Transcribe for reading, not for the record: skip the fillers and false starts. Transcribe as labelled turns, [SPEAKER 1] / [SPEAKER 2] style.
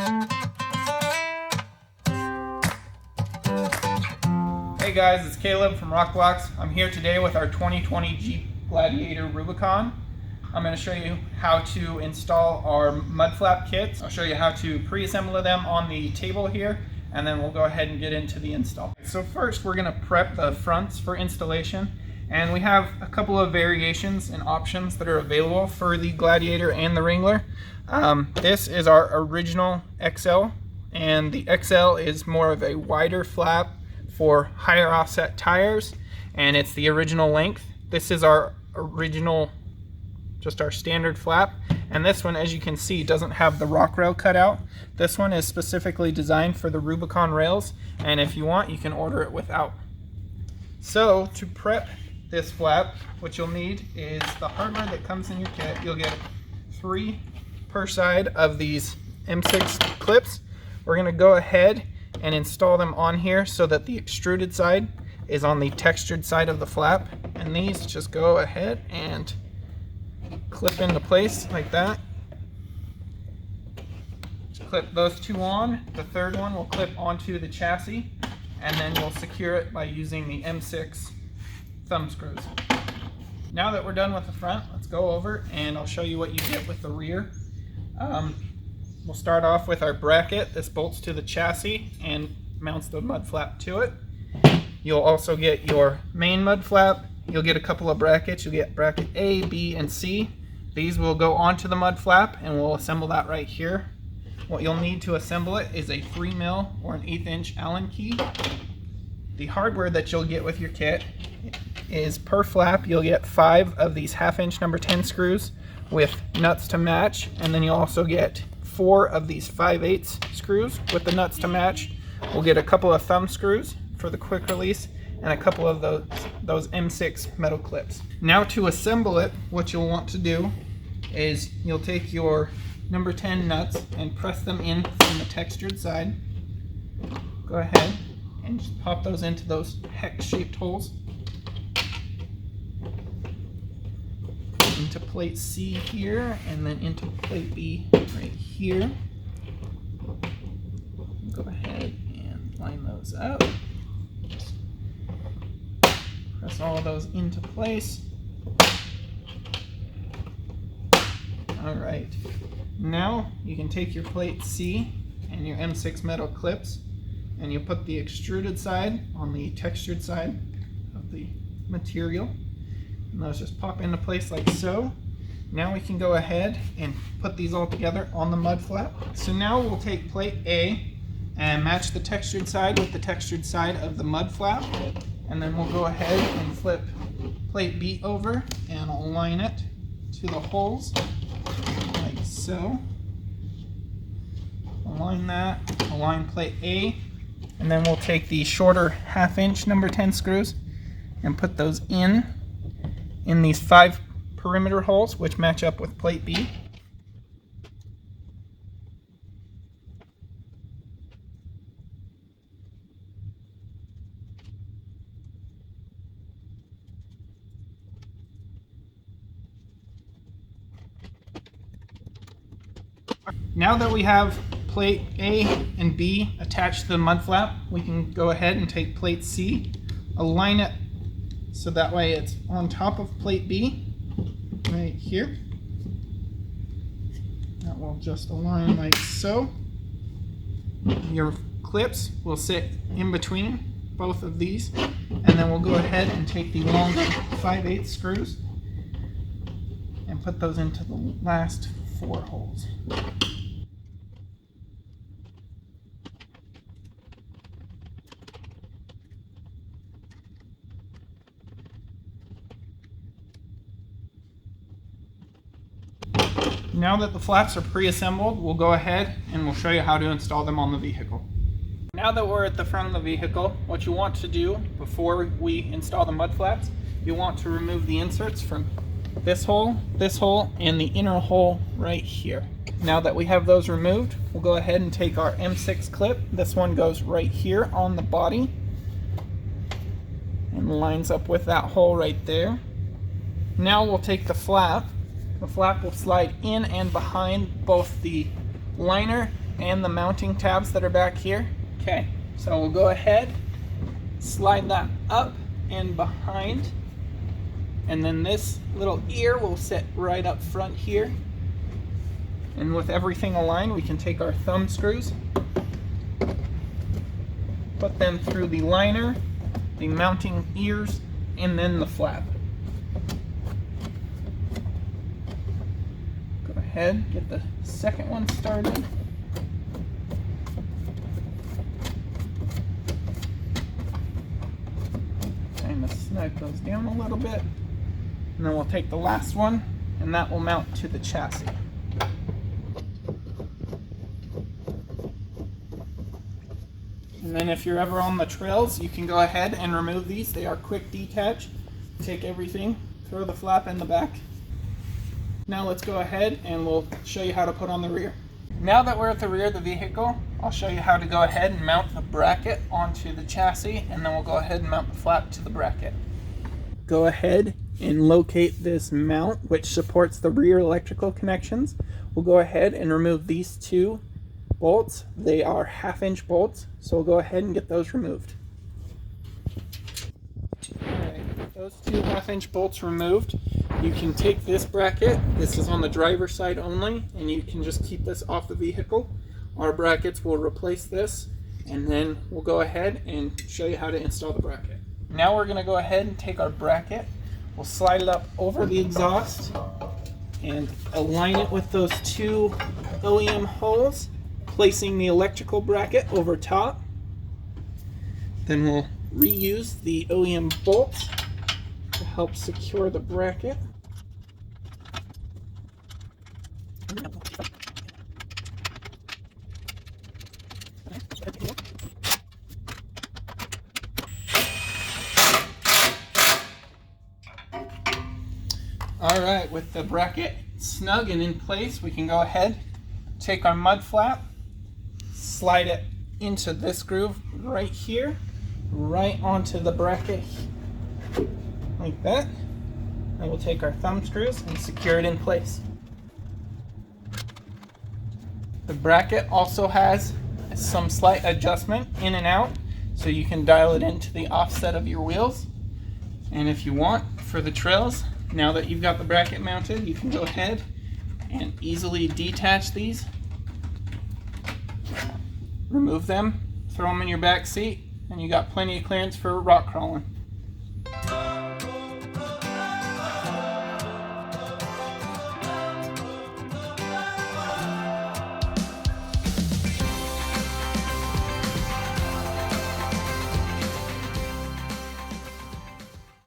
[SPEAKER 1] Hey guys, it's Caleb from Rokblokz. I'm here today with our 2020 Jeep Gladiator Rubicon. I'm going to show you how to install our mud flap kits. I'll show you how to pre-assemble them on the table here, and then we'll go ahead and get into the install. So first we're going to prep the fronts for installation, and we have a couple of variations and options that are available for the Gladiator and the Wrangler. This is our original XL, and the XL is more of a wider flap for higher offset tires, and it's the original length. This is our original, just our standard flap, and this one, as you can see, doesn't have the rock rail cut out. This one is specifically designed for the Rubicon rails, and if you want, you can order it without. So to prep this flap, what you'll need is the hardware that comes in your kit. You'll get 3 per side of these M6 clips. We're going to go ahead and install them on here so that the extruded side is on the textured side of the flap, and these just go ahead and clip into place like that. Just clip those 2 on. The third one will clip onto the chassis, and then you'll secure it by using the M6 thumb screws. Now that we're done with the front, let's go over and I'll show you what you get with the rear. We'll start off with our bracket. This bolts to the chassis and mounts the mud flap to it. You'll also get your main mud flap. You'll get a couple of brackets. You'll get bracket A, B, and C. These will go onto the mud flap, and we'll assemble that right here. What you'll need to assemble it is a 3mm or an 1/8 inch Allen key. The hardware that you'll get with your kit is per flap you'll get 5 of these 1/2 inch number 10 screws with nuts to match, and then you'll also get 4 of these 5/8 screws with the nuts to match. We'll get a couple of thumb screws for the quick release and a couple of those M6 metal clips. Now to assemble it, what you'll want to do is you'll take your number 10 nuts and press them in from the textured side. Go ahead and just pop those into those hex-shaped holes. Into plate C here, and then into plate B right here. Go ahead and line those up. Press all of those into place. Alright, now you can take your plate C and your M6 metal clips, and you put the extruded side on the textured side of the material. And those just pop into place like so. Now we can go ahead and put these all together on the mud flap. So now we'll take plate A and match the textured side with the textured side of the mud flap, and then we'll go ahead and flip plate B over and align it to the holes like so. Align that, align plate A, and then we'll take the shorter 1/2 inch number 10 screws and put those in these 5 perimeter holes, which match up with plate B. Now that we have plate A and B attached to the mud flap, we can go ahead and take plate C, align it so that way it's on top of plate B right here. That will just align like so. Your clips will sit in between both of these, and then we'll go ahead and take the longer 5/8 screws and put those into the last 4 holes. Now that the flaps are pre-assembled, we'll go ahead and we'll show you how to install them on the vehicle. Now that we're at the front of the vehicle, what you want to do before we install the mud flaps, you want to remove the inserts from this hole, and the inner hole right here. Now that we have those removed, we'll go ahead and take our M6 clip. This one goes right here on the body and lines up with that hole right there. Now we'll take the flap. The flap will slide in and behind both the liner and the mounting tabs that are back here. Okay, so we'll go ahead, slide that up and behind, and then this little ear will sit right up front here. And with everything aligned, we can take our thumb screws, put them through the liner, the mounting ears, and then the flap. Go ahead, get the second one started. Kind of snug those down a little bit. And then we'll take the last one, and that will mount to the chassis. And then if you're ever on the trails, you can go ahead and remove these. They are quick detach. Take everything, throw the flap in the back. Now let's go ahead and we'll show you how to put on the rear. Now that we're at the rear of the vehicle, I'll show you how to go ahead and mount the bracket onto the chassis, and then we'll go ahead and mount the flap to the bracket. Go ahead and locate this mount, which supports the rear electrical connections. We'll go ahead and remove these two bolts. They are 1/2-inch bolts, so we'll go ahead and get those removed. Alright, those two 1/2-inch bolts removed, you can take this bracket, this is on the driver's side only, and you can just keep this off the vehicle. Our brackets will replace this, and then we'll go ahead and show you how to install the bracket. Now we're going to go ahead and take our bracket, we'll slide it up over the exhaust and align it with those two OEM holes, placing the electrical bracket over top. Then we'll reuse the OEM bolts to help secure the bracket. Alright, with the bracket snug and in place, we can go ahead, take our mud flap, slide it into this groove right here, right onto the bracket, like that. And we'll take our thumb screws and secure it in place. The bracket also has some slight adjustment in and out, so you can dial it into the offset of your wheels. And if you want, for the trails, now that you've got the bracket mounted, you can go ahead and easily detach these, remove them, throw them in your back seat, and you got plenty of clearance for rock crawling.